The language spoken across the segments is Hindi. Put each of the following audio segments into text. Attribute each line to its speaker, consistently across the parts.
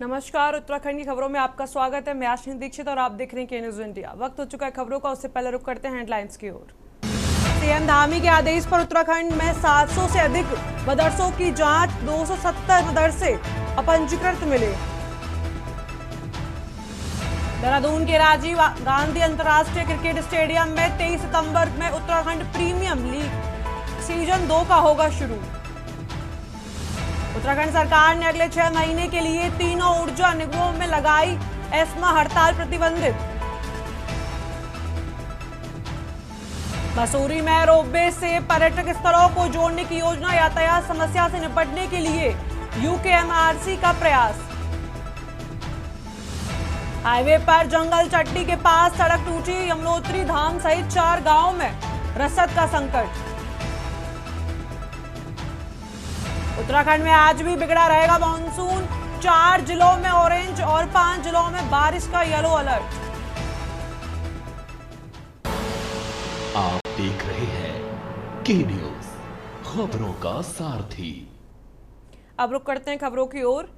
Speaker 1: नमस्कार, उत्तराखंड की खबरों में आपका स्वागत है। मैं आशीष दीक्षित और आप देख रहे हैं के न्यूज इंडिया। वक्त हो चुका है खबरों का, उससे पहले रुक करते हैं हेडलाइंस की ओर। सीएम धामी के आदेश पर उत्तराखंड में 700 से अधिक मदरसों की जांच, 270 मदरसे अपंजीकृत मिले। देहरादून के राजीव गांधी अंतर्राष्ट्रीय क्रिकेट स्टेडियम में 23 सितंबर में उत्तराखंड प्रीमियम लीग सीजन 2 का होगा शुरू। उत्तराखंड सरकार ने अगले 6 महीने के लिए तीनों ऊर्जा निगमों में लगाई एस्मा हड़ताल प्रतिबंधित। मसूरी में रोपवे से पर्यटक स्थलों को जोड़ने की योजना, यातायात समस्या से निपटने के लिए यूकेएमआरसी का प्रयास। हाईवे पर जंगल चट्टी के पास सड़क टूटी, यमुनोत्री धाम सहित 4 गांवों में रसद का संकट। उत्तराखंड में आज भी बिगड़ा रहेगा मानसून, 4 जिलों में ऑरेंज और 5 जिलों में बारिश का येलो अलर्ट।
Speaker 2: आप देख रहे हैं के न्यूज, खबरों का सारथी।
Speaker 1: अब रुक करते हैं खबरों की ओर।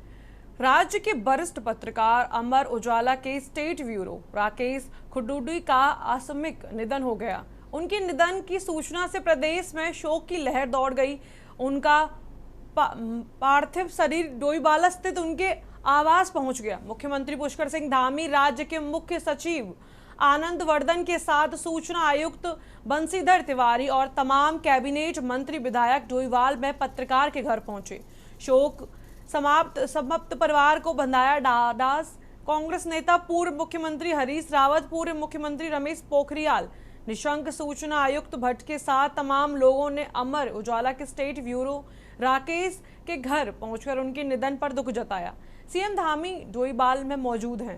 Speaker 1: राज्य के वरिष्ठ पत्रकार अमर उजाला के स्टेट ब्यूरो राकेश खुडुडी का आकस्मिक निधन हो गया। उनके निधन की सूचना से प्रदेश में शोक की लहर दौड़ गई। उनका पार्थिव शरीर डोईवाला स्थित उनके आवास पहुंच गया। मुख्यमंत्री पुष्कर सिंह धामी, राज्य के मुख्य सचिव आनंद वर्धन के साथ सूचना आयुक्त बंशीधर तिवारी और तमाम कैबिनेट मंत्री विधायक डोईवाल में पत्रकार के घर पहुंचे। शोक समाप्त परिवार को बंधाया ढाढस। कांग्रेस नेता पूर्व मुख्यमंत्री हरीश रावत, पूर्व मुख्यमंत्री रमेश पोखरियाल निशंक, सूचना आयुक्त भट्ट के साथ तमाम लोगों ने अमर उजाला के स्टेट ब्यूरो राकेश के घर पहुंचकर उनके निधन पर दुख जताया। सीएम धामी डोईवाल में मौजूद हैं।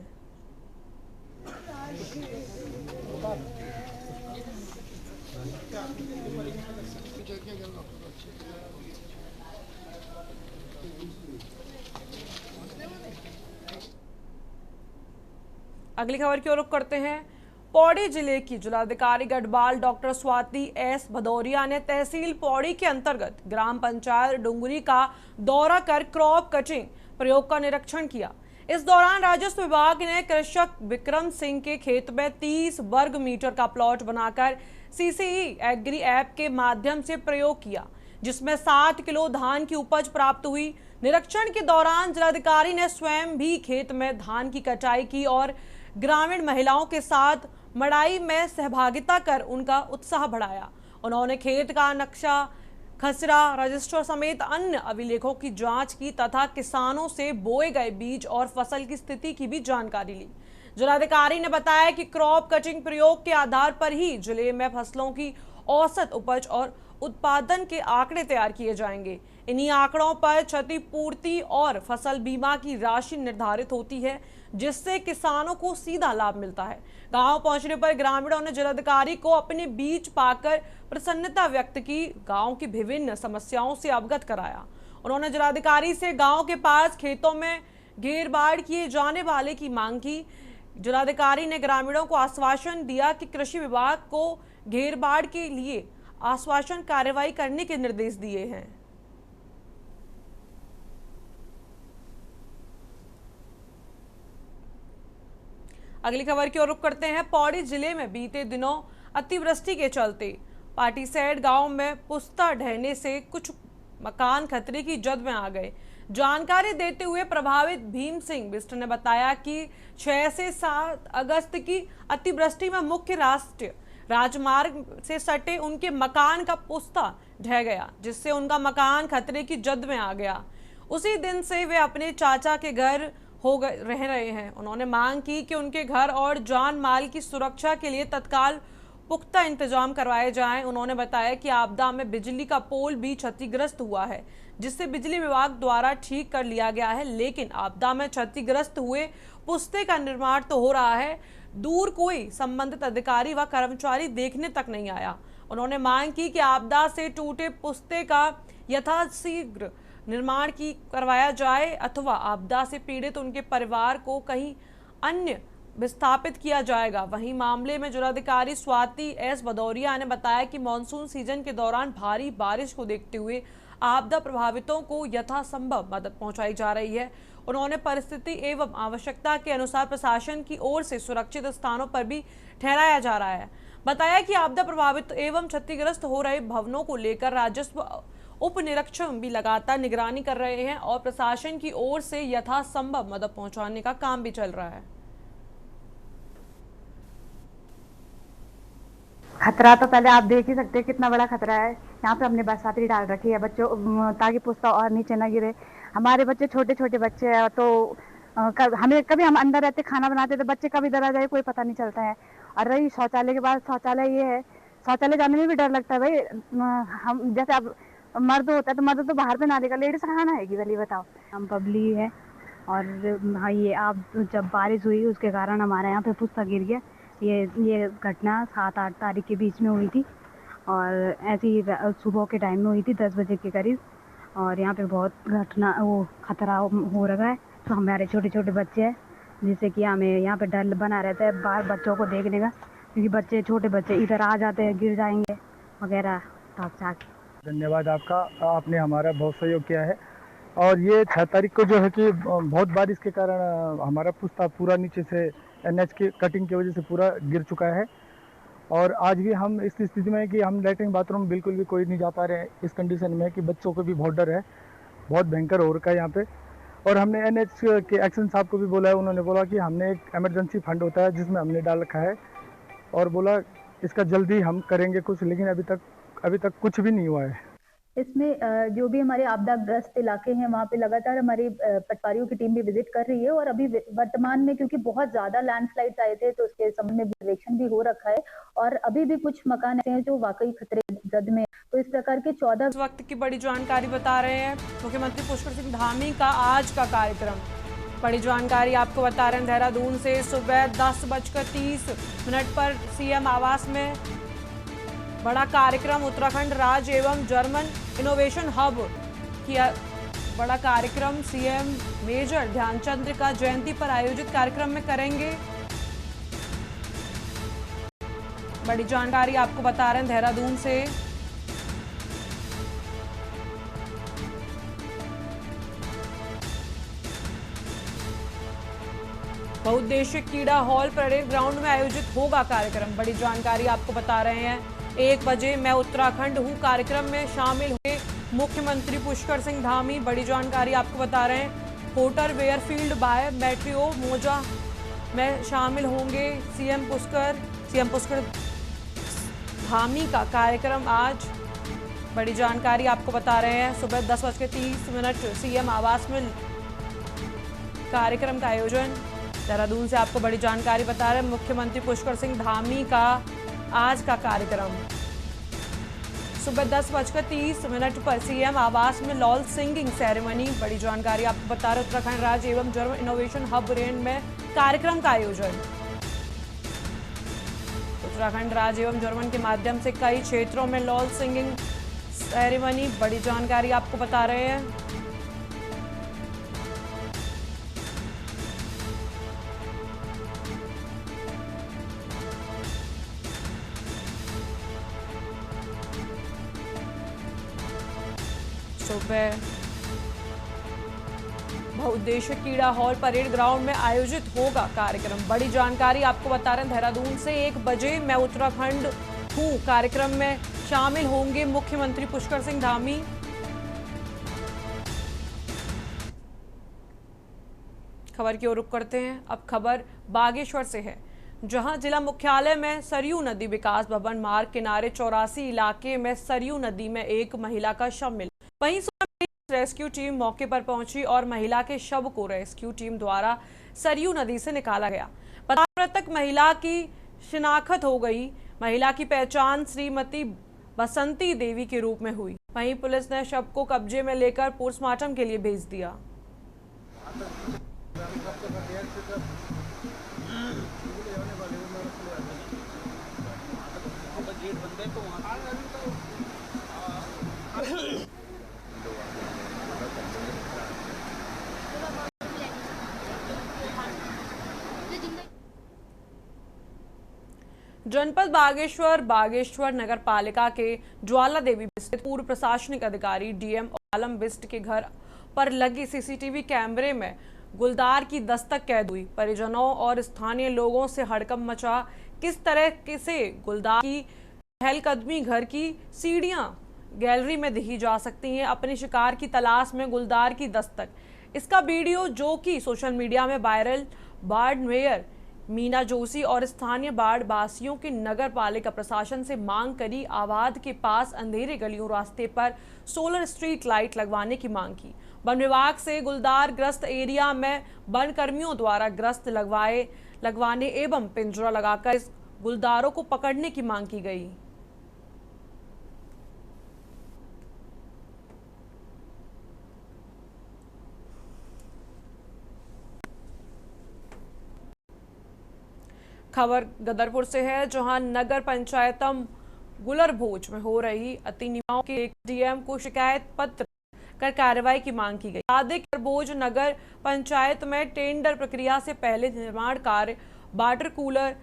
Speaker 1: अगली खबर की ओर रुख करते हैं। पौड़ी जिले की जिलाधिकारी गढ़वाल डॉक्टर स्वाति एस भदौरिया ने तहसील पौड़ी के अंतर्गत ग्राम पंचायत डुंगरी का दौरा कर क्रॉप कटिंग प्रयोग का निरीक्षण किया। इस दौरान राजस्व विभाग ने कृषक विक्रम सिंह के खेत में 30 वर्ग मीटर का प्लॉट बनाकर सीसीई एग्री ऐप के माध्यम से प्रयोग किया, जिसमें 60 किलो धान की उपज प्राप्त हुई। निरीक्षण के दौरान जिलाधिकारी ने स्वयं भी खेत में धान की कटाई की और ग्रामीण महिलाओं के साथ मड़ाई में सहभागिता कर उनका उत्साह बढ़ाया। उन्होंने खेत का नक्शा, खसरा, रजिस्टर समेत अन्य अभिलेखों की जांच की तथा किसानों से बोए गए बीज और फसल की स्थिति की भी जानकारी ली। जिलाधिकारी ने बताया कि क्रॉप कटिंग प्रयोग के आधार पर ही जिले में फसलों की औसत उपज और उत्पादन के आंकड़े तैयार किए जाएंगे। इन्हीं आंकड़ों पर क्षतिपूर्ति और फसल बीमा की राशि निर्धारित होती है, जिससे किसानों को सीधा लाभ मिलता है। गांव पहुंचने पर ग्रामीणों ने जिलाधिकारी को अपने बीच पाकर प्रसन्नता व्यक्त की, गांव की विभिन्न समस्याओं से अवगत कराया। उन्होंने जिलाधिकारी से गांव के पास खेतों में घेरबाड़ किए जाने वाले की मांग की। जिलाधिकारी ने ग्रामीणों को आश्वासन दिया कि कृषि विभाग को घेरबाड़ के लिए आश्वासन कार्रवाई करने के निर्देश दिए हैं। अगली खबर की ओर रुख करते हैं। पौड़ी जिले में बीते दिनों अतिवृष्टि के चलते पाटीसैड गांव में पुस्ता ढहने से कुछ मकान खतरे की जद में आ गए। जानकारी देते हुए प्रभावित भीम सिंह बिष्ट ने बताया कि 6 से 7 अगस्त की अतिवृष्टि में मुख्य राष्ट्रीय राजमार्ग से सटे उनके मकान का पुस्ता ढह गया, जिससे उनका मकान खतरे की जद में आ गया। उसी दिन से वे अपने चाचा के घर रह रहे हैं। उन्होंने मांग की कि उनके घर और जान माल की सुरक्षा के लिए तत्काल पुख्ता इंतजाम करवाए जाएं। उन्होंने बताया कि आपदा में बिजली का पोल भी क्षतिग्रस्त हुआ है, जिससे बिजली विभाग द्वारा ठीक कर लिया गया है, लेकिन आपदा में क्षतिग्रस्त हुए पुस्ते का निर्माण तो हो रहा है, दूर कोई संबंधित अधिकारी व कर्मचारी देखने तक नहीं आया। उन्होंने मांग की कि आपदा से टूटे पुस्ते का यथाशीघ्र निर्माण करवाया जाए अथवा आपदा से पीड़ित उनके परिवार को कहीं अन्य विस्थापित किया जाएगा। वहीं मामले में जिलाधिकारी स्वाति एस भदौरिया ने बताया कि मानसून सीजन के दौरान भारी बारिश को देखते हुए आपदा प्रभावितों को यथासंभव मदद पहुंचाई जा रही है। उन्होंने परिस्थिति एवं आवश्यकता के अनुसार प्रशासन की ओर से सुरक्षित स्थानों पर भी ठहराया जा रहा है। बताया कि आपदा प्रभावित एवं क्षतिग्रस्त हो रहे भवनों को लेकर राजस्व उप निरीक्षक भी लगातार निगरानी कर रहे हैं और प्रशासन की ओर से यथासंभव मदद पहुंचाने का काम भी चल रहा है।
Speaker 3: खतरा तो पहले आप देख ही सकते हैं कितना बड़ा खतरा है। यहाँ पे हमने बरसाती डाल रखी है बच्चों ताकि पुस्ता और नीचे न गिरे। हमारे बच्चे छोटे छोटे बच्चे हैं तो हमें कभी हम अंदर रहते खाना बनाते तो बच्चे कभी इधर आ जाए कोई पता नहीं चलता है। और रही शौचालय के बाद, शौचालय ये है, शौचालय जाने में भी डर लगता है भाई। हम जैसे अब मर्द होता है तो मर्द तो बाहर पे नाले का, लेडीज कहाँ आएगी भली बताओ। हम पब्लिक है और हाँ ये आप जब बारिश हुई उसके कारण हमारे यहाँ पे पुस्ता गिर गया। ये घटना 7-8 तारीख के बीच में हुई थी और ऐसी सुबह के टाइम में हुई थी 10 बजे के करीब। और यहाँ पे बहुत घटना वो खतरा हो रहा है। तो हमारे छोटे छोटे बच्चे हैं जिससे कि हमें यहाँ पे डर बना रहता है बाहर बच्चों को देखने का, क्योंकि बच्चे छोटे बच्चे इधर आ जाते हैं, गिर जाएंगे वगैरह।
Speaker 4: धन्यवाद आपका, आपने हमारा बहुत सहयोग किया है। और ये 6 तारीख को जो है कि बहुत बारिश के कारण हमारा पुस्ता पूरा नीचे से NH की कटिंग की वजह से पूरा गिर चुका है। और आज भी हम इस स्थिति में है कि हम लैट्रिन बाथरूम बिल्कुल भी कोई नहीं जा पा रहे हैं। इस कंडीशन में कि बच्चों को भी बहुत डर है, बहुत भयंकर हो रखा है यहाँ पे। और हमने NH के एक्शन साहब को भी बोला है, उन्होंने बोला कि हमने एक इमरजेंसी फंड होता है जिसमें हमने डाल रखा है और बोला इसका जल्दी हम करेंगे कुछ, लेकिन अभी तक कुछ भी नहीं हुआ है।
Speaker 5: इसमें जो भी हमारे आपदाग्रस्त इलाके हैं वहाँ पे लगातार हमारी पटवारियों की टीम भी विजिट कर रही है। और अभी वर्तमान में क्योंकि बहुत ज्यादा लैंडस्लाइड्स आए थे तो उसके संबंध में सर्वेक्षण भी हो रखा है और अभी भी कुछ मकान ऐसे हैं जो वाकई खतरे जद में। तो इस प्रकार के 14
Speaker 1: इस वक्त की बड़ी जानकारी बता रहे हैं मुख्यमंत्री पुष्कर सिंह धामी का आज का कार्यक्रम। बड़ी जानकारी आपको बता रहे हैं देहरादून से सुबह 10:30 पर CM आवास में बड़ा कार्यक्रम उत्तराखंड राज्य एवं जर्मन इनोवेशन हब किया। बड़ा कार्यक्रम CM मेजर ध्यानचंद का जयंती पर आयोजित कार्यक्रम में करेंगे। बड़ी जानकारी आपको बता रहे हैं देहरादून से। बहुउद्देशीय क्रीड़ा हॉल परेड ग्राउंड में आयोजित होगा कार्यक्रम। बड़ी जानकारी आपको बता रहे हैं 1 बजे मैं उत्तराखंड हूँ कार्यक्रम में शामिल हुए मुख्यमंत्री पुष्कर सिंह धामी। बड़ी जानकारी आपको बता रहे हैं होटल वेयरफील्ड बाय मेट्रो मोजा में शामिल होंगे सीएम पुष्कर धामी का कार्यक्रम आज। बड़ी जानकारी आपको बता रहे हैं सुबह 10:30 CM आवास में कार्यक्रम का आयोजन। देहरादून से आपको बड़ी जानकारी बता रहे हैं मुख्यमंत्री पुष्कर सिंह धामी का आज का कार्यक्रम सुबह 10:30 पर CM आवास में लॉल सिंगिंग सेरेमनी। बड़ी जानकारी आपको बता रहे उत्तराखंड राज्य एवं जर्मन इनोवेशन हब रेंज में कार्यक्रम का आयोजन। उत्तराखंड राज्य एवं जर्मन के माध्यम से कई क्षेत्रों में लॉल सिंगिंग सेरेमनी। बड़ी जानकारी आपको बता रहे हैं। सुबह बहुउद्देशीय क्रीड़ा हॉल परेड ग्राउंड में आयोजित होगा कार्यक्रम। बड़ी जानकारी आपको बता रहे हैं देहरादून से 1 बजे मैं उत्तराखंड हूँ कार्यक्रम में शामिल होंगे मुख्यमंत्री पुष्कर सिंह धामी। खबर की ओर रुख करते हैं। अब खबर बागेश्वर से है, जहां जिला मुख्यालय में सरयू नदी विकास भवन मार्ग किनारे 84 इलाके में सरयू नदी में एक महिला का शव मिला। वहीं रेस्क्यू टीम मौके पर पहुंची और महिला के शव को रेस्क्यू टीम द्वारा सरयू नदी से निकाला गया। मृतक महिला की शिनाख्त हो गई। महिला की पहचान श्रीमती बसंती देवी के रूप में हुई। वहीं पुलिस ने शव को कब्जे में लेकर पोस्टमार्टम के लिए भेज दिया। जनपद बागेश्वर नगर पालिका के ज्वाला देवी स्थित पूर्व प्रशासनिक अधिकारी डीएम आलम बिस्ट के घर पर लगे सीसीटीवी कैमरे में गुलदार की दस्तक कैद हुई। परिजनों और स्थानीय लोगों से हड़कंप मचा। किस तरह से गुलदार की पहलकदमी घर की सीढ़ियां गैलरी में देखी जा सकती हैं। अपने शिकार की तलाश में गुलदार की दस्तक, इसका वीडियो जो कि सोशल मीडिया में viral. Ward mayor Meena Joshi और स्थानीय वार्ड वासियों की नगर पालिका प्रशासन से मांग करी। आबाद के पास अंधेरे गलियों रास्ते पर सोलर स्ट्रीट लाइट लगवाने की मांग की। वन विभाग से गुलदार ग्रस्त एरिया में वन कर्मियों द्वारा ग्रस्त लगवाने एवं पिंजरा लगाकर इस गुलदारों को पकड़ने की मांग की गई। खबर गदरपुर से है, जहां नगर पंचायतम गुलरभोज में हो रही अतिनियमों के डीएम को शिकायत पत्र कर कार्रवाई की मांग की गई। गुलरभोज नगर पंचायत में टेंडर प्रक्रिया से पहले निर्माण कार्य, वाटर कूलर,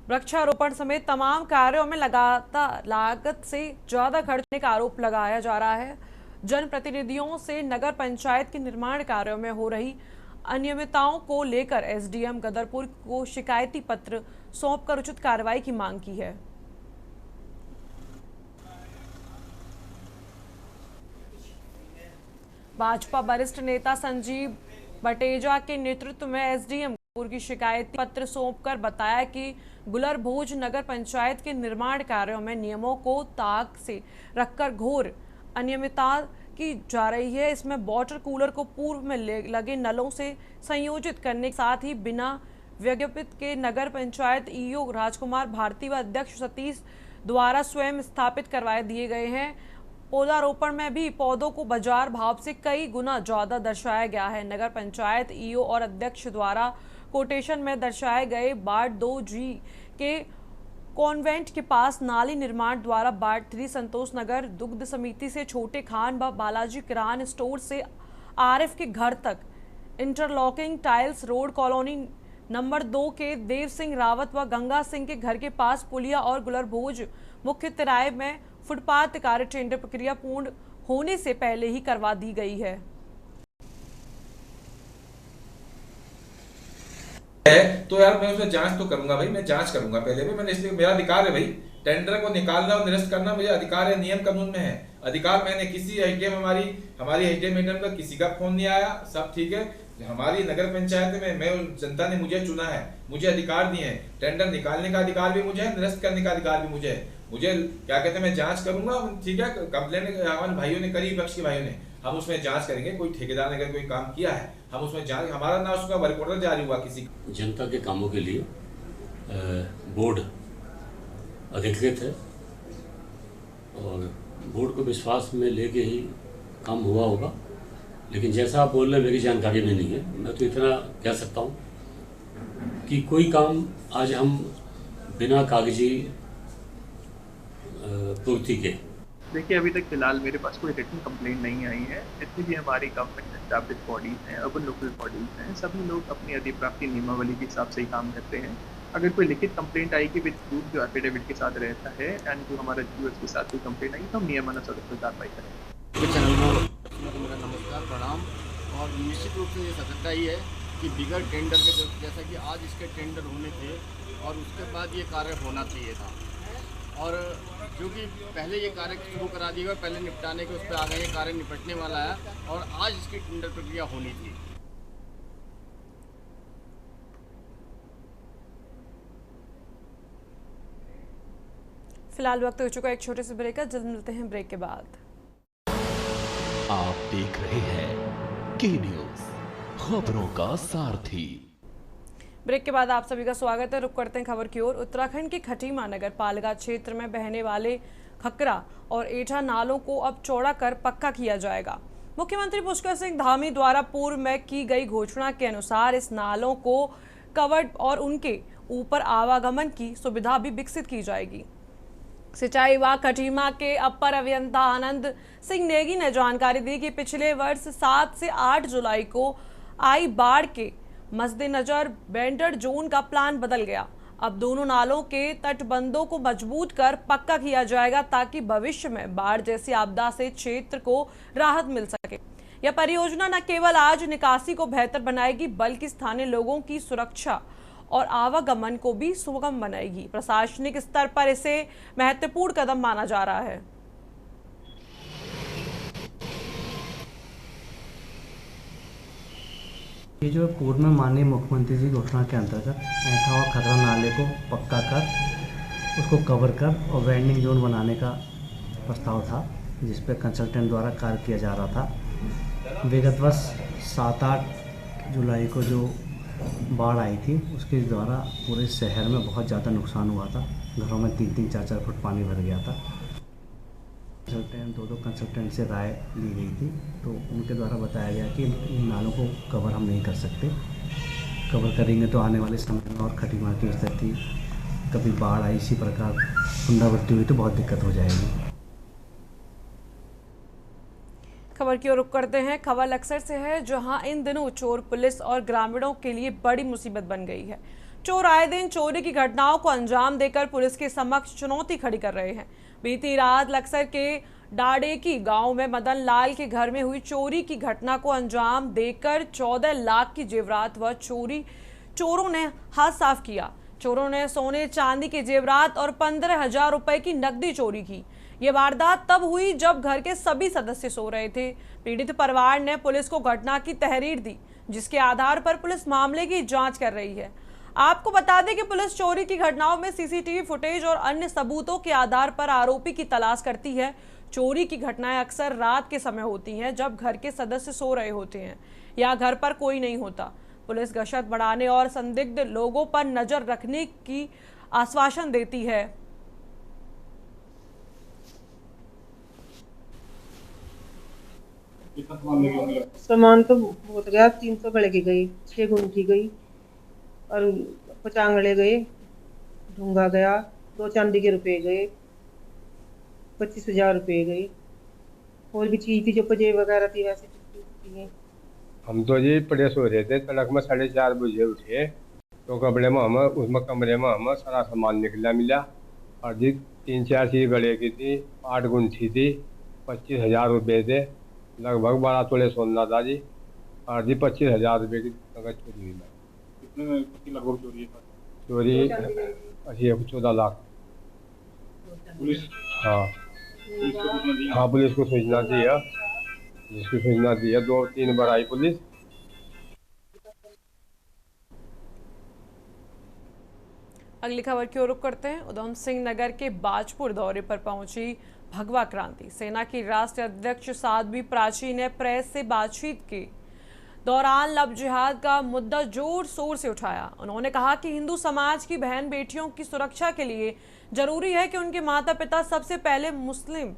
Speaker 1: वृक्षारोपण समेत तमाम कार्यों में लगातार लागत से ज्यादा खर्च करने का आरोप लगाया जा रहा है। जनप्रतिनिधियों से नगर पंचायत के निर्माण कार्यों में हो रही अनियमितताओं को लेकर एसडीएम गदरपुर को शिकायती पत्र सौंपकर उचित कार्रवाई की मांग की है। भाजपा वरिष्ठ नेता संजीव बटेजा के नेतृत्व में एसडीएम गदरपुर की शिकायती पत्र सौंपकर बताया कि गुलरभोज नगर पंचायत के निर्माण कार्यों में नियमों को ताक से रखकर घोर अनियमितता की जा रही है। इसमें वाटर कूलर को पूर्व में लगे नलों से संयोजित करने के साथ ही बिना विज्ञापित के नगर पंचायत ईओ राजकुमार भारती व अध्यक्ष सतीश द्वारा स्वयं स्थापित करवाए दिए गए हैं। पौधारोपण में भी पौधों को बाजार भाव से कई गुना ज्यादा दर्शाया गया है। नगर पंचायत ईओ और अध्यक्ष द्वारा कोटेशन में दर्शाए गए वार्ड 2G के कॉन्वेंट के पास नाली निर्माण द्वारा वार्ड 3 संतोष नगर दुग्ध समिति से छोटे खान व बालाजी किरान स्टोर से आरएफ के घर तक, interlocking tiles road colony number 2 के देव सिंह रावत व गंगा सिंह के घर के पास पुलिया और गुलरभोज मुख्य तिराहे में फुटपाथ कार्य टेंडर प्रक्रिया पूर्ण होने से पहले ही करवा दी गई है।
Speaker 6: तो यार मैं उसमें जांच तो करूंगा भाई, मैं जांच करूंगा पहले भी। मैंने इसलिए मेरा अधिकार है भाई, टेंडर को निकालना और निरस्त करना मुझे अधिकार है, नियम कानून में है अधिकार। मैंने किसी एसडीएम हमारी एसडीएम मैडम का किसी का फोन नहीं आया, सब ठीक है। हमारी नगर पंचायत में मैं जनता ने मुझे चुना है, मुझे अधिकार दिए हैं। टेंडर निकालने का अधिकार भी मुझे है, निरस्त करने का अधिकार भी मुझे है। मुझे क्या कहते हैं, मैं जांच करूंगा, ठीक है। कंप्लेंट हमारे भाइयों ने करी, विपक्ष के भाइयों ने, हम उसमें जांच करेंगे। कोई ठेकेदार ने अगर कोई काम किया है हम उसमें जांच, हमारा ना उसका वर्क ऑर्डर जारी हुआ किसी।
Speaker 7: जनता के कामों के लिए बोर्ड अधिकृत है और बोर्ड को विश्वास में लेके ही काम हुआ होगा। लेकिन जैसा आप बोल रहे हैं मेरी जानकारी में नहीं है। मैं तो इतना कह सकता हूँ कि कोई काम आज हम बिना कागजी पूर्ति के,
Speaker 8: देखिए अभी तक फिलहाल मेरे पास कोई रिटन कंप्लेंट नहीं आई है। जितनी भी हमारी गवर्नमेंट एस्टैब्लिश बॉडीज हैं, अर्बन लोकल बॉडीज हैं, सभी लोग अपनी अधिप्राप्ति नियमावली के हिसाब से ही काम करते हैं। अगर कोई लिखित कंप्लेंट आएगी विद प्रूफ जो एफिडेविट के साथ रहता है एंड जो हमारा जीओएस के साथ कोई कंप्लेंट आएगी तो हम नियमानुसार उस पर कार्रवाई करेंगे।
Speaker 9: मेरा नमस्कार, प्रणाम। और निश्चित रूप से ये सत्यता ही है कि बिगर टेंडर के जैसा कि आज इसके टेंडर होने थे और उसके बाद ये कार्य होना चाहिए था, और जो कि पहले ये कार्य शुरू करा दिया, पहले निपटाने के उस पर आ गए, ये कार्य निपटने वाला है और आज इसकी टेंडर प्रक्रिया होनी थी।
Speaker 1: फिलहाल वक्त हो चुका एक छोटे से ब्रेक का, जल्द मिलते हैं ब्रेक के बाद।
Speaker 2: आप देख रहे हैं के न्यूज़, खबरों का सारथी।
Speaker 1: ब्रेक के बाद आप सभी का स्वागत है। रुक करते हैं खबर की ओर। उत्तराखंड के खटीमा नगर पालिका क्षेत्र में बहने वाले खकरा और एठा नालों को अब चौड़ा कर पक्का किया जाएगा। मुख्यमंत्री पुष्कर सिंह धामी द्वारा पूर्व में की गई घोषणा के अनुसार इस नालों को कवर्ड और उनके ऊपर आवागमन की सुविधा भी विकसित की जाएगी। सिंचाई विभाग खटीमा के अपर अभियंता आनंद सिंह नेगी ने जानकारी दी कि पिछले वर्ष 7 से 8 जुलाई को आई बाढ़ के मद्देनजर बेंडर जोन का प्लान बदल गया। अब दोनों नालों के तटबंधों को मजबूत कर पक्का किया जाएगा ताकि भविष्य में बाढ़ जैसी आपदा से क्षेत्र को राहत मिल सके। यह परियोजना न केवल आज निकासी को बेहतर बनाएगी बल्कि स्थानीय लोगों की सुरक्षा और आवागमन को भी सुगम बनाएगी। प्रशासनिक स्तर पर इसे महत्वपूर्ण कदम माना जा रहा है।
Speaker 10: ये जो पूर्व में माननीय मुख्यमंत्री जी घोषणा के अंतर्गत ऐठा हुआ खतरा नाले को पक्का कर उसको कवर कर और वेंडिंग जोन बनाने का प्रस्ताव था, जिस पे कंसल्टेंट द्वारा कार्य किया जा रहा था। विगत वर्ष 7-8 जुलाई को जो बाढ़ आई थी उसके द्वारा पूरे शहर में बहुत ज़्यादा नुकसान हुआ था। घरों में 3-3, 4-4 फुट पानी भर गया था। कंसल्टेंट 2 कंसल्टेंट से राय ली गई थी, तो उनके द्वारा बताया गया कि इन नालों को कवर हम नहीं कर सकते। कवर करेंगे तो आने वाले समय में और खटीमा की स्थिति, कभी बाढ़ आई इसी प्रकार पुनरावृत्ति हुई तो बहुत दिक्कत हो जाएगी।
Speaker 1: खबर की ओर रुख करते हैं। खबर लक्सर से है, जहां इन दिनों चोर पुलिस और ग्रामीणों के लिए बड़ी मुसीबत बन गई है। चोर आए दिन चोरी की घटनाओं को अंजाम देकर पुलिस के समक्ष चुनौती खड़ी कर रहे हैं। बीती रात लक्सर के डाडेकी गांव में मदन लाल के घर में हुई चोरी की घटना को अंजाम देकर 14 लाख की जेवरात व चोरों ने हाथ साफ किया। चोरों ने सोने चांदी के जेवरात और 15,000 रुपए की नकदी चोरी की। ये वारदात तब हुई जब घर के सभी सदस्य सो रहे थे। पीड़ित परिवार ने पुलिस को घटना की तहरीर दी, जिसके आधार पर पुलिस मामले की जांच कर रही है। आपको बता दें कि पुलिस चोरी की घटनाओं में सीसीटीवी फुटेज और अन्य सबूतों के आधार पर आरोपी की तलाश करती है। चोरी की घटनाएं अक्सर रात के समय होती हैं, जब घर के सदस्य सो रहे होते हैं या घर पर कोई नहीं होता। पुलिस गश्त बढ़ाने और संदिग्ध लोगों पर नजर रखने की आश्वासन देती है।
Speaker 11: सामान तो बहुत गया, 300 गले की गई, 6 गुंठी गई और 50 आंगड़े गए, ढूंगा गया, 2 चांदी के रुपए गए, 25,000 रुपए गए। और भी चीज थी जो पजेब वगैरह थी वैसे चीजें।
Speaker 12: हम तो जी पड़े सो रहे थे, तड़क में 4:30 बजे उठे तो कमरे में हमें सारा सामान निकला मिला। और जी 3-4 चीज गले की थी, 8 गुंठी थी, 25,000 रुपये थे, लगभग 12 तोले सोना था जी। और जी 25,000 रुपये की नकद चोरी हुई।
Speaker 13: कितनी लगभग चोरी है?
Speaker 12: चोरी 14 लाख।
Speaker 13: पुलिस
Speaker 12: हाँ पुलिस को सूचना दी है, जिसकी सूचना दी है 2-3 बार आई पुलिस।
Speaker 1: अगली खबर की ओर रुख करते हैं। उधम सिंह नगर के बाजपुर दौरे पर पहुंची भगवा क्रांति सेना की राष्ट्रीय अध्यक्ष साध्वी प्राची ने प्रेस से बातचीत के दौरान लव जिहाद का मुद्दा जोर शोर से उठाया। उन्होंने कहा कि हिंदू समाज की बहन बेटियों की सुरक्षा के लिए जरूरी है कि उनके माता पिता सबसे पहले मुस्लिम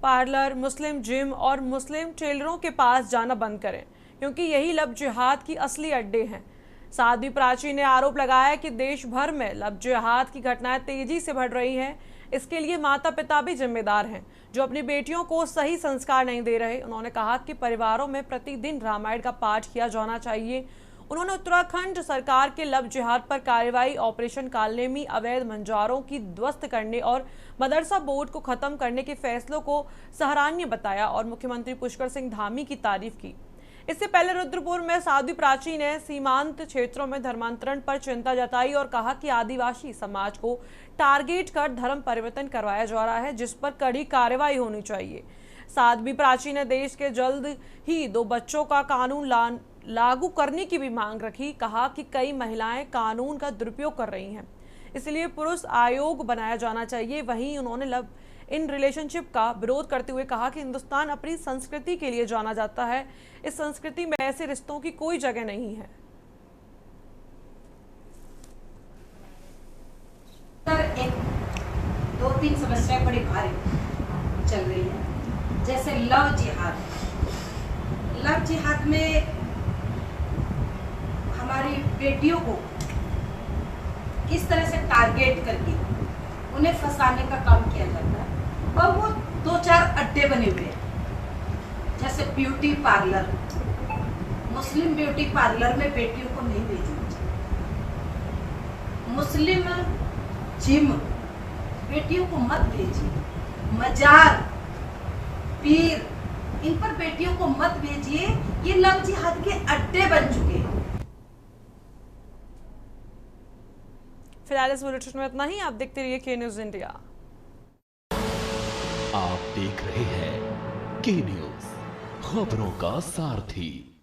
Speaker 1: पार्लर, मुस्लिम जिम और मुस्लिम टेलरों के पास जाना बंद करें, क्योंकि यही लव जिहाद की असली अड्डे हैं। साध्वी प्राची ने आरोप लगाया कि देश भर में लव जिहाद की घटनाएं तेजी से बढ़ रही हैं। इसके लिए माता पिता भी जिम्मेदार हैं, जो अपनी बेटियों को सही संस्कार नहीं दे रहे। उन्होंने कहा कि परिवारों में प्रतिदिन रामायण का पाठ किया जाना चाहिए। उन्होंने उत्तराखंड सरकार के लव जिहाद पर कार्रवाई, ऑपरेशन कालने में अवैध मंजारों की ध्वस्त करने और मदरसा बोर्ड को खत्म करने के फैसलों को सराहनीय बताया और मुख्यमंत्री पुष्कर सिंह धामी की तारीफ की। इससे पहले रुद्रपुर में साध्वी प्राची ने सीमांत क्षेत्रों में धर्मांतरण पर चिंता जताई और कहा कि आदिवासी समाज को टारगेट कर धर्म परिवर्तन करवाया जा रहा है, जिस पर कड़ी कार्रवाई होनी चाहिए। साध्वी प्राची ने देश के जल्द ही 2 बच्चों का कानून लागू करने की भी मांग रखी। कहा कि कई महिलाएं कानून का दुरुपयोग कर रही हैं, इसलिए पुरुष आयोग बनाया जाना चाहिए। वहीं उन्होंने लव इन रिलेशनशिप का विरोध करते हुए कहा कि हिंदुस्तान अपनी संस्कृति के लिए जाना जाता है। इस संस्कृति में ऐसे रिश्तों की कोई जगह नहीं है।
Speaker 14: एक 2-3 समस्याएं बड़ी भारी चल रही है, जैसे लव जिहाद। लव जिहाद में हमारी बेटियों को किस तरह से टारगेट करके उन्हें फंसाने का काम किया जाता है, और वो 2-4 अड्डे बने हुए हैं। जैसे ब्यूटी पार्लर, मुस्लिम ब्यूटी पार्लर में बेटियों को नहीं भेजना चाहिए। मुस्लिम जिम बेटियों को मत भेजिए, मजार, पीर, इन पर बेटियों को मत भेजिए। ये लव जिहाद के अड्डे बन चुके हैं।
Speaker 1: फिलहाल इस बुलेटिन में इतना ही। आप देखते रहिए के न्यूज़ इंडिया।
Speaker 2: आप देख रहे हैं के न्यूज़, खबरों का सारथी।